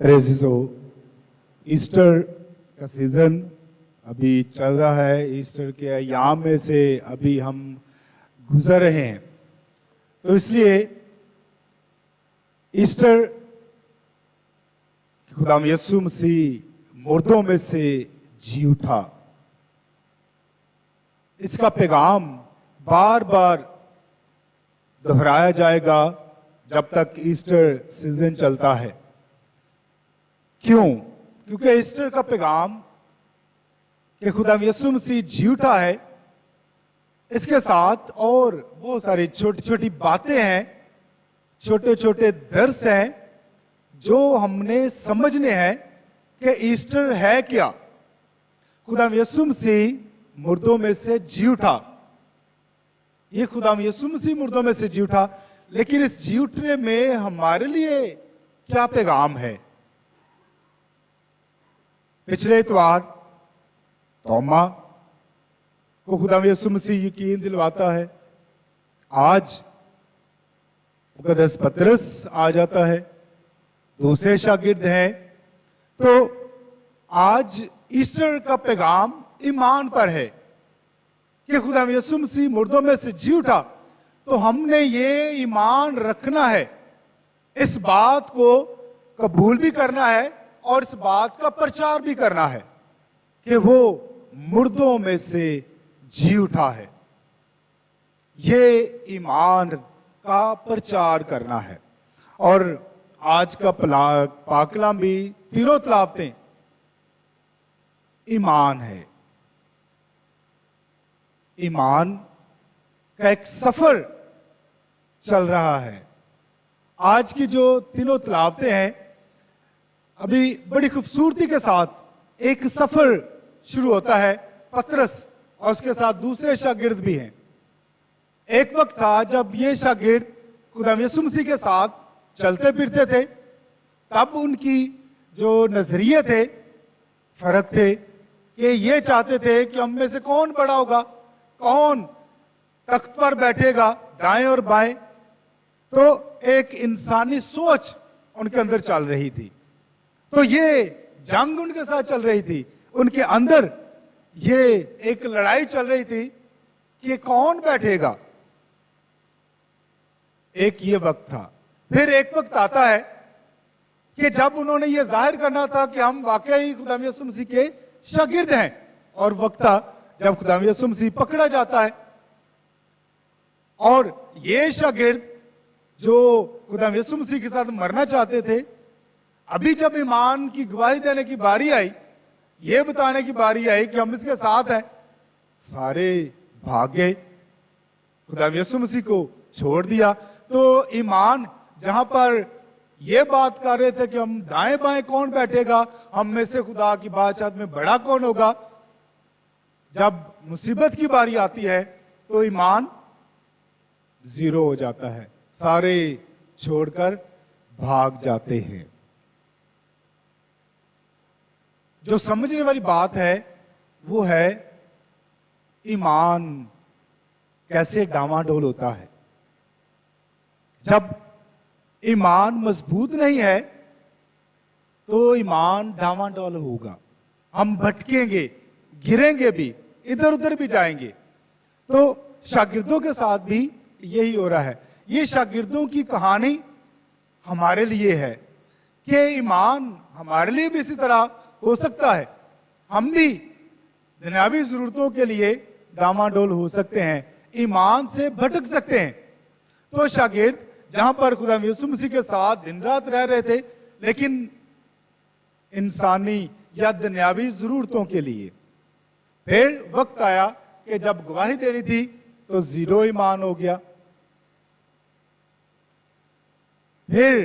रेजिजो, Easter का season अभी चल रहा है। ईस्टर के अय्याम में से अभी हम गुजर रहे हैं, तो इसलिए ईस्टर खुदाम यीशु मसीह मुर्दों में से जी उठा, इसका पैगाम बार बार दोहराया जाएगा जब तक ईस्टर सीजन चलता है। क्यों? क्योंकि ईस्टर का पैगाम कि खुदाम यीशु मसीह जी उठा है, इसके साथ और बहुत सारी छोटी छोटी बातें हैं, छोटे छोटे दर्स हैं जो हमने समझने हैं कि ईस्टर है क्या। खुदाम यीशु मसीह मुर्दों में से जी उठा, ये खुदाम यीशु मसीह मुर्दों में से जी उठा, लेकिन इस जी उठने में हमारे लिए क्या पैगाम है। पिछले इतवार तोमा को खुदाम यीशु मसीह यकीन दिलवाता है, आज मुकद्दस पतरस आ जाता है, दूसरे शागिर्द हैं। तो आज ईस्टर का पैगाम ईमान पर है कि खुदाम यीशु मसीह मुर्दों में से जी उठा, तो हमने ये ईमान रखना है, इस बात को कबूल भी करना है और इस बात का प्रचार भी करना है कि वो मुर्दों में से जी उठा है। ये ईमान का प्रचार करना है। और आज का पाकलाम भी तीनों तलावतें ईमान है। ईमान का एक सफर चल रहा है। आज की जो तीनों तलावतें हैं, अभी बड़ी खूबसूरती के साथ एक सफर शुरू होता है। पतरस और उसके साथ दूसरे शागिर्द भी हैं। एक वक्त था जब ये शागिर्द खुदाम यीशु मसीह के साथ चलते फिरते थे, तब उनकी जो नजरिए थे फर्क थे कि ये चाहते थे कि हम में से कौन बड़ा होगा, कौन तख्त पर बैठेगा दाएं और बाएं। तो एक इंसानी सोच उनके अंदर चल रही थी, तो ये जंग उनके साथ चल रही थी, उनके अंदर ये एक लड़ाई चल रही थी कि कौन बैठेगा। एक ये वक्त था। फिर एक वक्त आता है कि जब उन्होंने ये जाहिर करना था कि हम वाकई खुदाम यीशु मसीह के शागिर्द हैं, और वक्त था जब खुदाम यीशु मसीह पकड़ा जाता है। और ये शागिर्द जो खुदाम यीशु मसीह के साथ मरना चाहते थे, अभी जब ईमान की गवाही देने की बारी आई, ये बताने की बारी आई कि हम इसके साथ हैं, सारे भाग गए, खुदाम यीशु मसीह को छोड़ दिया। तो ईमान जहां पर ये बात कर रहे थे कि हम दाएं बाएं कौन बैठेगा, हम में से खुदा की बादशाहत में बड़ा कौन होगा, जब मुसीबत की बारी आती है तो ईमान जीरो हो जाता है, सारे छोड़कर भाग जाते हैं। जो समझने वाली बात है वो है ईमान कैसे डामाडोल होता है। जब ईमान मजबूत नहीं है तो ईमान डामाडोल होगा, हम भटकेंगे, गिरेंगे भी, इधर उधर भी जाएंगे। तो शागिर्दों के साथ भी यही हो रहा है। ये शागिर्दों की कहानी हमारे लिए है कि ईमान हमारे लिए भी इसी तरह हो सकता है, हम भी दुनियावी जरूरतों के लिए डामाडोल हो सकते हैं, ईमान से भटक सकते हैं। तो शागिर्द जहां पर खुदा यीशु मसीह के साथ दिन रात रह रहे थे, लेकिन इंसानी या दुनियावी जरूरतों के लिए, फिर वक्त आया कि जब गवाही देनी थी तो जीरो ईमान हो गया। फिर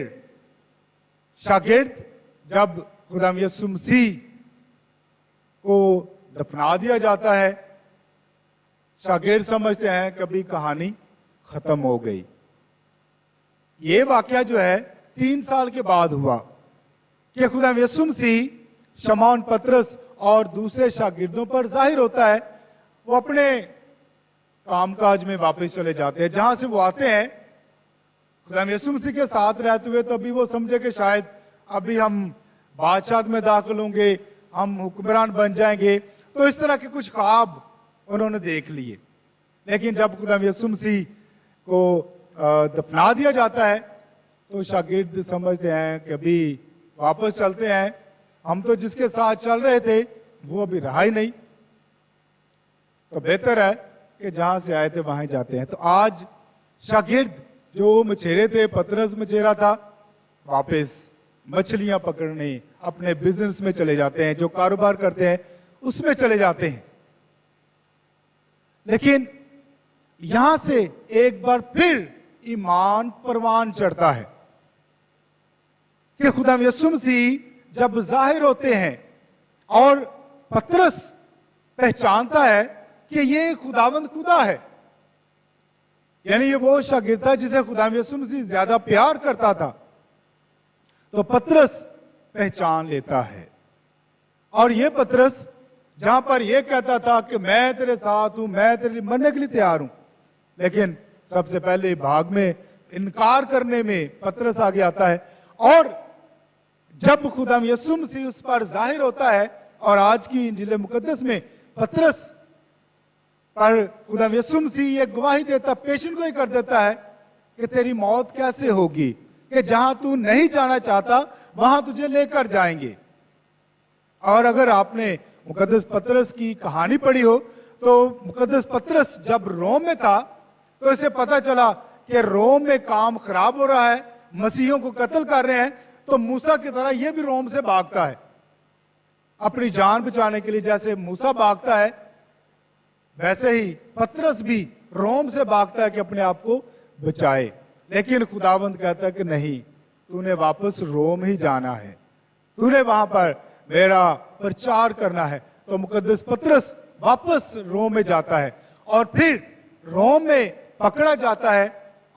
शागिर्द जब खुदा यीशु मसीह को दफना दिया जाता है, शागिर्द समझते हैं कभी कहानी खत्म हो गई। ये वाकया जो है 3 साल के बाद हुआ कि खुदा यीशु मसीह शमौन पतरस और दूसरे शागिर्दों पर जाहिर होता है। वो अपने कामकाज में वापस चले जाते हैं, जहां से वो आते हैं खुदा यीशु मसीह के साथ रहते हुए तो अभी वो समझे कि शायद अभी हम बादशाह में दाखिल होंगे, हम हुक्मरान बन जाएंगे, तो इस तरह के कुछ ख्वाब उन्होंने देख लिए। लेकिन जब खुदा यीशु मसीह को दफना दिया जाता है तो शागिर्द समझते हैं कि अभी वापस चलते हैं, हम तो जिसके साथ चल रहे थे वो अभी रहा ही नहीं, तो बेहतर है कि जहां से आए थे वहां जाते हैं। तो आज शागिर्द जो मछेरे थे, पतरस मछेरा था, वापस मछलियां पकड़ने अपने बिजनेस में चले जाते हैं, जो कारोबार करते हैं उसमें चले जाते हैं। लेकिन यहां से एक बार फिर ईमान परवान चढ़ता है कि खुदा यीशु मसीह जब जाहिर होते हैं और पतरस पहचानता है कि ये खुदावंद खुदा है, यानी ये वो शागिर्द था जिसे खुदा यीशु मसीह ज्यादा प्यार करता था, तो पतरस पहचान लेता है। और ये पतरस जहां पर यह कहता था कि मैं तेरे साथ हूं, मैं तेरे लिए मरने के लिए तैयार हूं, लेकिन सबसे पहले भाग में इनकार करने में पतरस आगे आता है। और जब खुदा यीशु मसीह उस पर जाहिर होता है और आज की इंजील मुकद्दस में पतरस पर खुदा यीशु मसीह ये गवाही देता, पेशन को ही कर देता है कि तेरी मौत कैसे होगी, कि जहां तू नहीं जाना चाहता वहां तुझे लेकर जाएंगे। और अगर आपने मुकद्दस पतरस की कहानी पढ़ी हो तो मुकद्दस पतरस जब रोम में था तो इसे पता चला कि रोम में काम खराब हो रहा है, मसीहियों को कत्ल कर रहे हैं, तो मूसा की तरह यह भी रोम से भागता है अपनी जान बचाने के लिए। जैसे मूसा भागता है वैसे ही पतरस भी रोम से भागता है कि अपने आप को बचाए। लेकिन खुदावंद कहता है कि नहीं, तूने वापस रोम ही जाना है, तूने वहां पर मेरा प्रचार करना है। तो मुकद्दस पतरस वापस रोम में जाता है और फिर रोम में पकड़ा जाता है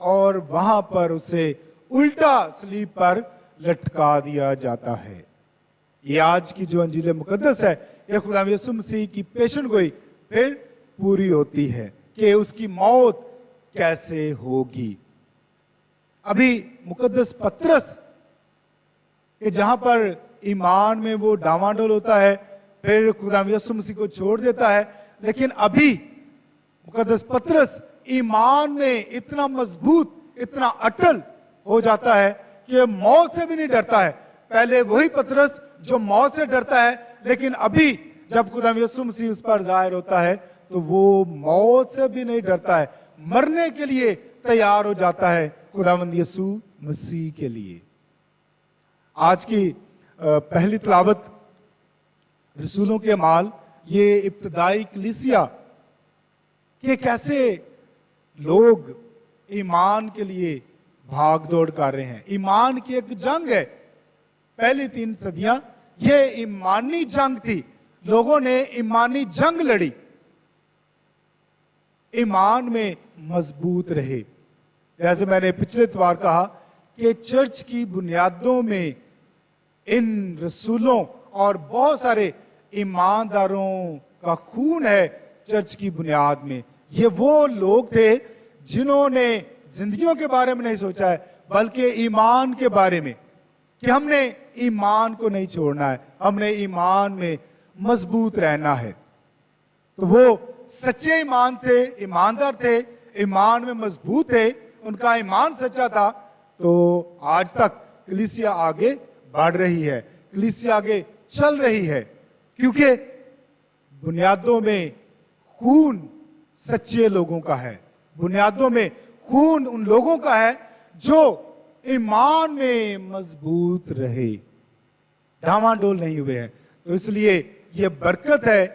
और वहां पर उसे उल्टा सलीब पर लटका दिया जाता है। ये आज की जो अंजील मुकद्दस है, ये खुदा यीशु मसीह की पेशन गोई फिर पूरी होती है कि उसकी मौत कैसे होगी। अभी मुकद्दस पतरस कि जहां पर ईमान में वो डामाडोल होता है, फिर खुदा यीशु मसीह को छोड़ देता है, लेकिन अभी मुकद्दस पतरस ईमान में इतना मजबूत, इतना अटल हो जाता है कि मौत से भी नहीं डरता है। पहले वही पतरस जो मौत से डरता है, लेकिन अभी जब खुदा यीशु मसीह उस पर जाहिर होता है तो वो मौत से भी नहीं डरता है, मरने के लिए तैयार हो जाता है खुदावंद यीशु मसीह के लिए। आज की पहली तिलावत रसूलों के अमाल, ये इब्तदाई कलीसिया कि कैसे लोग ईमान के लिए भाग दौड़ कर रहे हैं। ईमान की एक जंग है। पहली 3 सदियां ये ईमानी जंग थी, लोगों ने ईमानी जंग लड़ी, ईमान में मजबूत रहे। जैसे मैंने पिछले इतवार कहा कि चर्च की बुनियादों में इन रसूलों और बहुत सारे ईमानदारों का खून है। चर्च की बुनियाद में ये वो लोग थे जिन्होंने जिंदगियों के बारे में नहीं सोचा है, बल्कि ईमान के बारे में, कि हमने ईमान को नहीं छोड़ना है, हमने ईमान में मजबूत रहना है। तो वो सच्चे ईमान थे, ईमानदार थे, ईमान में मजबूत थे, उनका ईमान सच्चा था। तो आज तक कलीसिया आगे बढ़ रही है, कलीसिया आगे चल रही है, क्योंकि बुनियादों में खून सच्चे लोगों का है, बुनियादों में खून उन लोगों का है जो ईमान में मजबूत रहे, डामाडोल नहीं हुए हैं। तो इसलिए यह बरकत है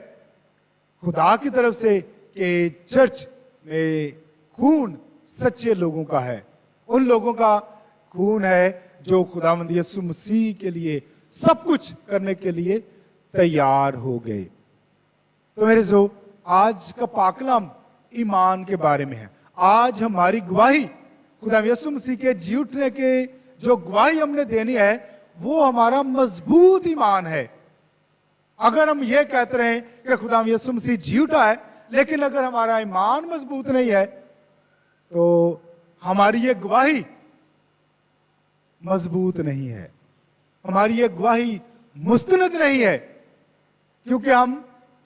खुदा की तरफ से कि चर्च में खून सच्चे लोगों का है, उन लोगों का खून है जो खुदावंद यीशु मसीह के लिए सब कुछ करने के लिए तैयार हो गए। तो मेरे जो आज का पाकलाम ईमान के बारे में है। आज हमारी गवाही खुदा यीशु मसीह के जी उठने के जो गवाही हमने देनी है वो हमारा मजबूत ईमान है। अगर हम ये कहते रहे कि खुदा यीशु मसीह जी उठा है, लेकिन अगर हमारा ईमान मजबूत नहीं है तो हमारी ये गवाही मजबूत नहीं है, हमारी ये गवाही मुस्तनद नहीं है, क्योंकि हम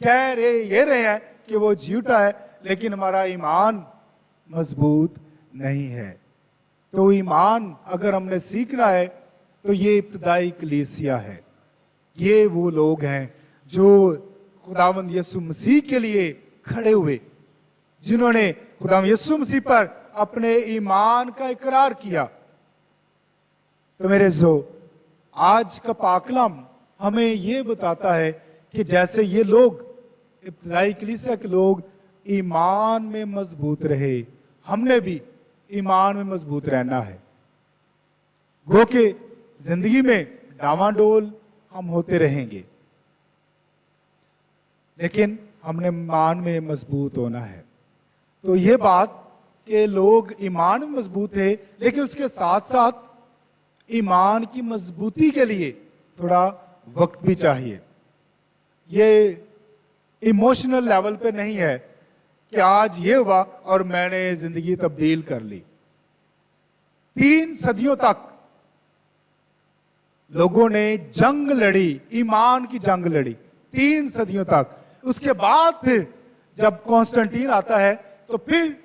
कह रहे हैं कि वो झूठा है, लेकिन हमारा ईमान मजबूत नहीं है। तो ईमान अगर हमने सीखना है तो ये इब्तदाई कलीसिया है, ये वो लोग हैं जो खुदावंद यीशु मसीह के लिए खड़े हुए, जिन्होंने खुदावंद यीशु मसीह पर अपने ईमान का इकरार किया। तो मेरे जो आज का पाकलाम हमें ये बताता है कि जैसे ये लोग इब्तदाई कलीसिया के लोग ईमान में मजबूत रहे, हमने भी ईमान में मजबूत रहना है। वो कि जिंदगी में डामाडोल हम होते रहेंगे, लेकिन हमने ईमान में मजबूत होना है। तो ये बात कि लोग ईमान में मजबूत है, लेकिन उसके साथ साथ ईमान की मजबूती के लिए थोड़ा वक्त भी चाहिए। ये इमोशनल लेवल पे नहीं है कि आज ये हुआ और मैंने जिंदगी तब्दील कर ली। 3 सदियों तक लोगों ने जंग लड़ी, ईमान की जंग लड़ी 3 सदियों तक। उसके बाद फिर जब कॉन्स्टेंटीन आता है तो फिर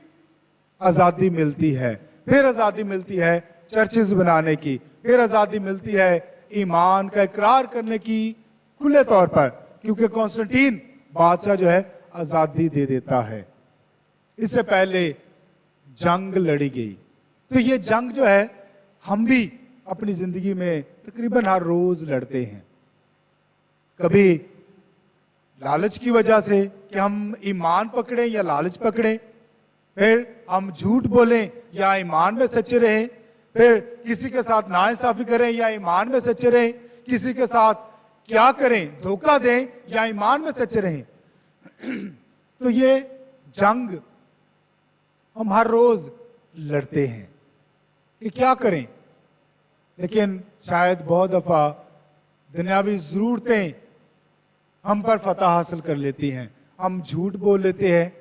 आजादी मिलती है, फिर आजादी मिलती है चर्चेस बनाने की, फिर आजादी मिलती है ईमान का इकरार करने की खुले तौर पर, क्योंकि कॉन्स्टेंटीन बादशाह जो है आजादी दे देता है। इससे पहले जंग लड़ी गई। तो ये जंग जो है हम भी अपनी जिंदगी में तकरीबन हर रोज लड़ते हैं। कभी लालच की वजह से कि हम ईमान पकड़े या लालच पकड़े, फिर हम झूठ बोलें या ईमान में सच्चे रहें, फिर किसी के साथ नाइंसाफी करें या ईमान में सच्चे रहें, किसी के साथ क्या करें, धोखा दें या ईमान में सच्चे रहें। तो ये जंग हम हर रोज लड़ते हैं कि क्या करें, लेकिन शायद बहुत दफा दुनियावी जरूरतें हम पर फतह हासिल कर लेती हैं। हम झूठ बोल लेते हैं,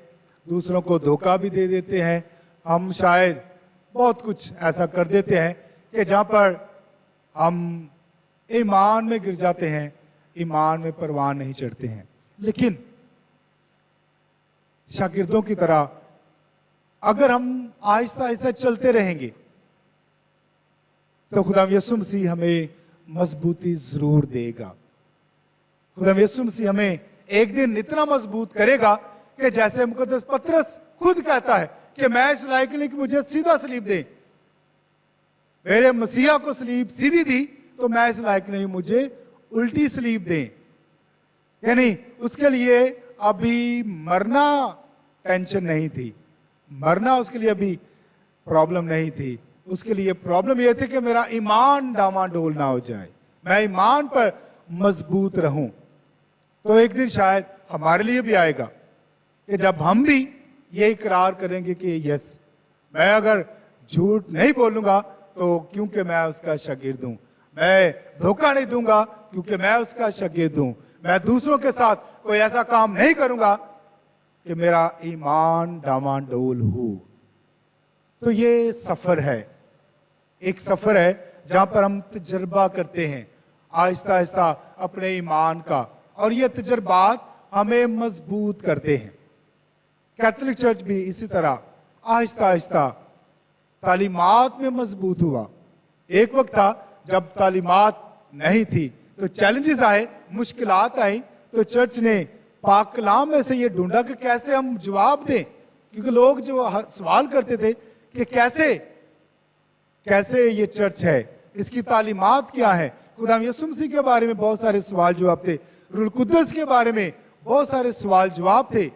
दूसरों को धोखा भी दे देते हैं, हम शायद बहुत कुछ ऐसा कर देते हैं कि जहां पर हम ईमान में गिर जाते हैं, ईमान में परवान नहीं चढ़ते हैं। लेकिन शागिर्दों की तरह अगर हम आहिस्ता आहिस्ता चलते रहेंगे तो खुदा यीशु मसीह हमें मजबूती जरूर देगा। खुदा यीशु मसीह हमें एक दिन इतना मजबूत करेगा कि जैसे मुकद्दस पतरस खुद कहता है कि मैं इस लायक नहीं कि मुझे सीधा सलीब दे, मेरे मसीहा को सलीब सीधी दी तो मैं इस लायक नहीं, मुझे उल्टी सलीब दे। यानी उसके लिए अभी मरना टेंशन नहीं थी, मरना उसके लिए अभी प्रॉब्लम नहीं थी। उसके लिए प्रॉब्लम यह थी कि मेरा ईमान डामाडोल ना हो जाए, मैं ईमान पर मजबूत रहूं। तो एक दिन शायद हमारे लिए भी आएगा कि जब हम भी ये इकरार करेंगे कि यस, मैं अगर झूठ नहीं बोलूंगा तो क्योंकि मैं उसका शागिर्द हूं, मैं धोखा नहीं दूंगा क्योंकि मैं उसका शागिर्द हूं, मैं दूसरों के साथ कोई ऐसा काम नहीं करूंगा कि मेरा ईमान डामाडोल हो। तो ये सफर है, एक सफर है जहां पर हम तजर्बा करते हैं आहिस्ता आहिस्ता अपने ईमान का, और ये तजर्बात हमें मजबूत करते हैं। कैथोलिक चर्च भी इसी तरह आहिस्ता आहिस्ता तालीमात में मजबूत हुआ। एक वक्त था जब तालीमात नहीं थी, तो चैलेंजेस आए, मुश्किलात आई, तो चर्च ने पाक कलाम में से ये ढूंढा कि कैसे हम जवाब दें, क्योंकि लोग जो सवाल करते थे कि कैसे ये चर्च है, इसकी तालीमात क्या है। खुदा यीशु मसीह के बारे में बहुत सारे सवाल जवाब थे, रूहुल कुद्दस के बारे में बहुत सारे सवाल जवाब थे।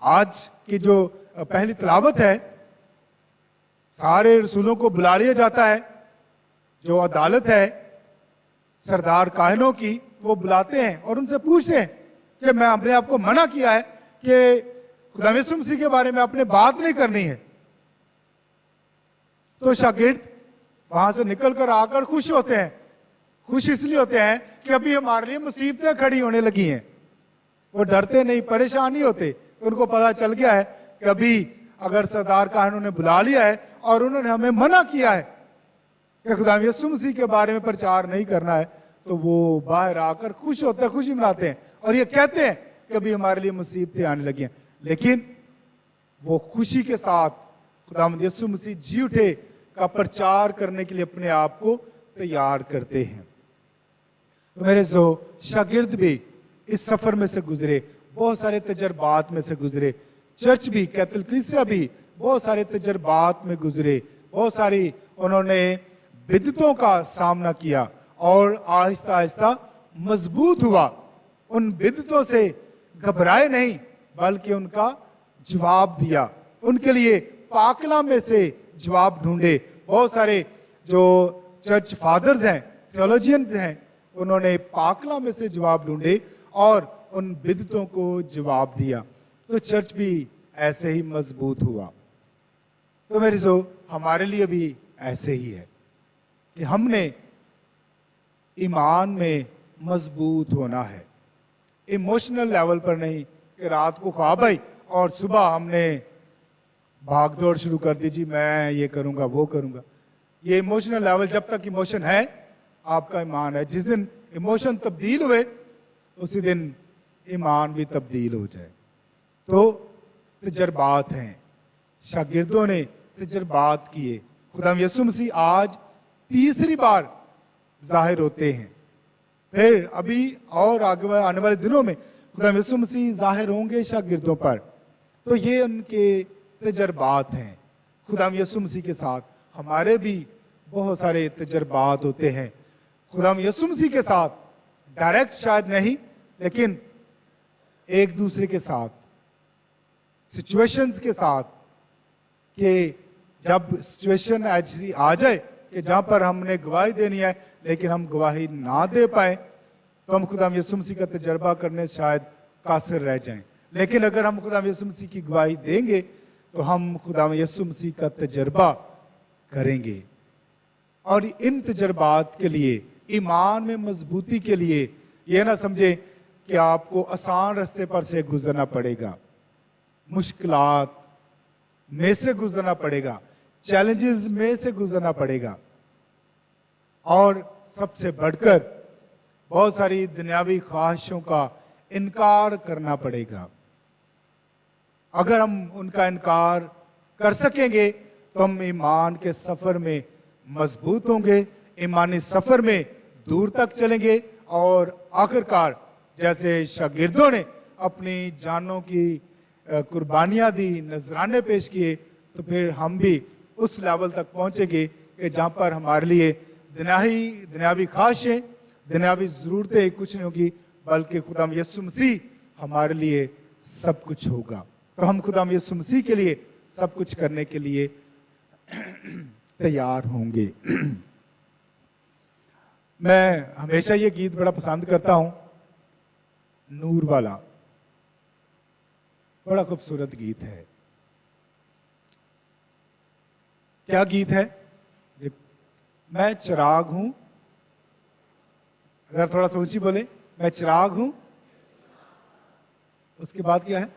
आज की जो पहली तिलावत है, सारे रसूलों को बुला लिया जाता है, जो अदालत है सरदार काहिनों की, वो बुलाते हैं और उनसे पूछते हैं कि मैं अपने आप को मना किया है कि खुदा यीशु मसीह के बारे में अपने बात नहीं करनी है। तो शागिर्द वहां से निकलकर आकर खुश होते हैं। खुश इसलिए होते हैं कि अभी हमारे लिए मुसीबतें खड़ी होने लगी हैं। वो डरते नहीं, परेशान नहीं होते। उनको पता चल गया है कि अभी अगर सरदार काहिनों ने बुला लिया है और उन्होंने हमें मना किया है कि खुदा यीशु मसीह के बारे में प्रचार नहीं करना है, तो वो बाहर आकर खुश होते हैं, खुशी मनाते हैं और ये कहते हैं कि अभी हमारे लिए मुसीबतें आने लगी हैं। लेकिन वो खुशी के साथ खुदावंद यीशु मसीह जी उठे का प्रचार करने के लिए अपने आप को तैयार करते हैं। तो मेरे शागिर्द भी इस सफर में से गुजरे, बहुत सारे तजर्बात में से गुजरे। चर्च भी, कैथोलिक कलीसिया भी बहुत सारे तजर्बात में गुजरे, बहुत सारी उन्होंने बिदतों का सामना किया और आहिस्ता आहिस्ता मजबूत हुआ। उन बिदतों से घबराए नहीं, बल्कि उनका जवाब दिया, उनके लिए पाकला में से जवाब ढूंढे। बहुत सारे जो चर्च फादर्स हैं, थियोलॉजियंस हैं, उन्होंने पाकला में से जवाब ढूंढे और उन बिदतों को जवाब दिया। तो चर्च भी ऐसे ही मजबूत हुआ। तो मेरे हमारे लिए भी ऐसे ही है कि हमने ईमान में मजबूत होना है, इमोशनल लेवल पर नहीं कि रात को ख्वाब आई और सुबह हमने भागदौड़ शुरू कर दी, जी मैं ये करूंगा वो करूंगा। ये इमोशनल लेवल, जब तक इमोशन है आपका ईमान है। जिस दिन इमोशन तब्दील हुए उसी दिन ईमान भी तब्दील हो जाए। तो तजर्बात हैं, शागिर्दों ने तजर्बात किए। खुदा यीशु मसीह आज तीसरी बार जाहिर होते हैं, फिर अभी और आगे आने वाले दिनों में खुदा यीशु मसीह जाहिर होंगे शागिर्दों पर। तो ये उनके तजर्बात हैं खुदा यीशु मसीह के साथ। हमारे भी बहुत सारे तजर्बात होते हैं खुदा यीशु मसीह के साथ, डायरेक्ट शायद नहीं, लेकिन एक दूसरे के साथ, सिचुएशंस के साथ, कि जब सिचुएशन ऐसी आ जाए कि जहां पर हमने गवाही देनी है लेकिन हम गवाही ना दे पाए, तो हम खुदा यीशु मसीह का तजर्बा करने शायद कासिर रह जाएं। लेकिन अगर हम खुदा यीशु मसीह की गवाही देंगे तो हम खुदा यीशु मसीह का तजर्बा करेंगे। और इन तजर्बात के लिए, ईमान में मजबूती के लिए, यह ना समझे कि आपको आसान रास्ते पर से गुजरना पड़ेगा, मुश्किलात में से गुजरना पड़ेगा, चैलेंजेस में से गुजरना पड़ेगा, और सबसे बढ़कर बहुत सारी दुनियावी ख्वाहिशों का इनकार करना पड़ेगा। अगर हम उनका इनकार कर सकेंगे तो हम ईमान के सफर में मजबूत होंगे, ईमानी सफर में दूर तक चलेंगे और आखिरकार जैसे शागिर्दों ने अपनी जानों की कुर्बानियां दी, नजराने पेश किए, तो फिर हम भी उस लेवल तक पहुंचेंगे कि जहां पर हमारे लिए दुनियावी ख्वाहिशें, दुनियावी जरूरतें कुछ नहीं होगी, बल्कि खुदा यीशु मसीह हमारे लिए सब कुछ होगा। तो हम खुदा यीशु मसीह के लिए सब कुछ करने के लिए तैयार होंगे। मैं हमेशा ये गीत बड़ा पसंद करता हूं, नूर वाला, बड़ा खूबसूरत गीत है। क्या गीत है? मैं चिराग हूं, अगर थोड़ा सा ऊंची बोले, मैं चिराग हूं, उसके बाद क्या है?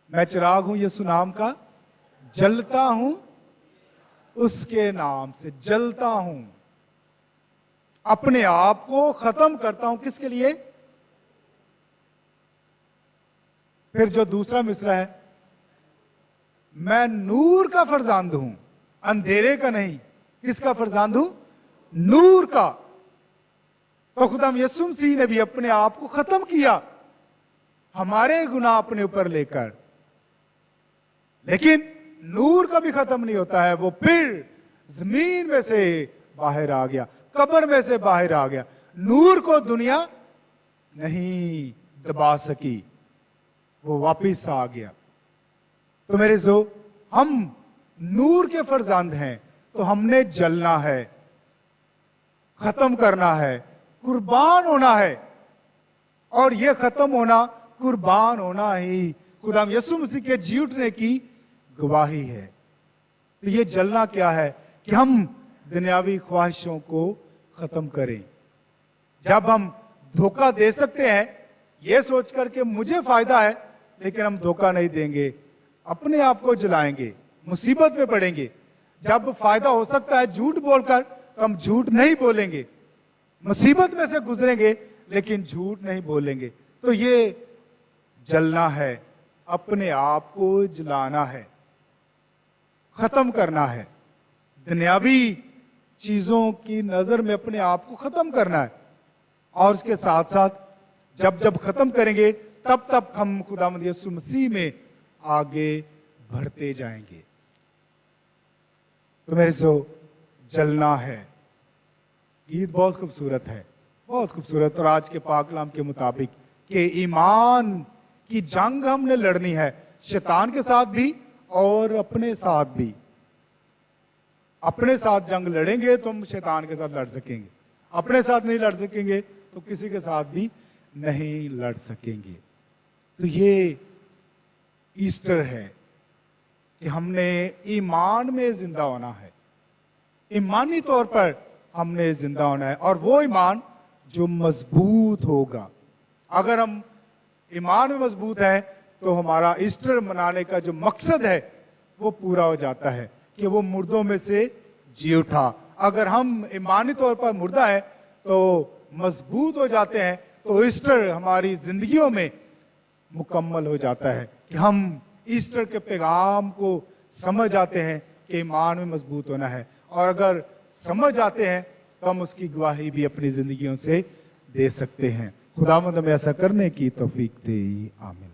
मैं चिराग हूं यीशु नाम का, जलता हूं उसके नाम से, जलता हूं, अपने आप को खत्म करता हूं। किसके लिए? फिर जो दूसरा मिसरा है, मैं नूर का फरजांद हूं, अंधेरे का नहीं। किसका फरजांद हूं? नूर का। तो खुदा यीशु मसीह ने भी अपने आप को खत्म किया, हमारे गुनाह अपने ऊपर लेकर। लेकिन नूर का भी खत्म नहीं होता है, वो फिर जमीन में से बाहर आ गया, कब्र में से बाहर आ गया। नूर को दुनिया नहीं दबा सकी, वो वापिस आ गया। तो मेरे हम नूर के फरजांद हैं, तो हमने जलना है, खत्म करना है, कुर्बान होना है। और ये खत्म होना, कुर्बान होना ही खुदा यीशु मसीह के जी उठने की गवाही है। तो ये जलना क्या है? कि हम दुनियावी ख्वाहिशों को खत्म करें। जब हम धोखा दे सकते हैं ये सोचकर के मुझे फायदा है, लेकिन हम धोखा नहीं देंगे, अपने आप को जलाएंगे, मुसीबत में पड़ेंगे, जब फायदा हो सकता है झूठ बोलकर, तो हम झूठ नहीं बोलेंगे, मुसीबत में से गुजरेंगे लेकिन झूठ नहीं बोलेंगे। तो ये जलना है, अपने आप को जलाना है, खत्म करना है, दुनियावी चीजों की नजर में अपने आप को खत्म करना है। और उसके साथ साथ जब जब खत्म करेंगे तब तब हम खुदावंद यीशु मसीह में आगे बढ़ते जाएंगे। तो मेरे से जलना है, गीत बहुत खूबसूरत है, बहुत खूबसूरत। और आज के पाक कलाम के मुताबिक कि ईमान की जंग हमने लड़नी है, शैतान के साथ भी और अपने साथ भी। अपने साथ जंग लड़ेंगे तो हम शैतान के साथ लड़ सकेंगे, अपने साथ नहीं लड़ सकेंगे तो किसी के साथ भी नहीं लड़ सकेंगे। तो ये ईस्टर है कि हमने ईमान में जिंदा होना है, ईमानी तौर पर हमने जिंदा होना है, और वो ईमान जो मजबूत होगा। अगर हम ईमान में मजबूत है तो हमारा ईस्टर मनाने का जो मकसद है वो पूरा हो जाता है कि वो मुर्दों में से जी उठा। अगर हम ईमानी तौर पर मुर्दा है तो मजबूत हो जाते हैं, तो ईस्टर हमारी जिंदगियों में मुकम्मल हो जाता है कि हम ईस्टर के पैगाम को समझ आते हैं कि ईमान में मजबूत होना है। और अगर समझ आते हैं तो हम उसकी गवाही भी अपनी जिंदगियों से दे सकते हैं। खुदावंद हमें ऐसा करने की तौफीक दे, आमीन।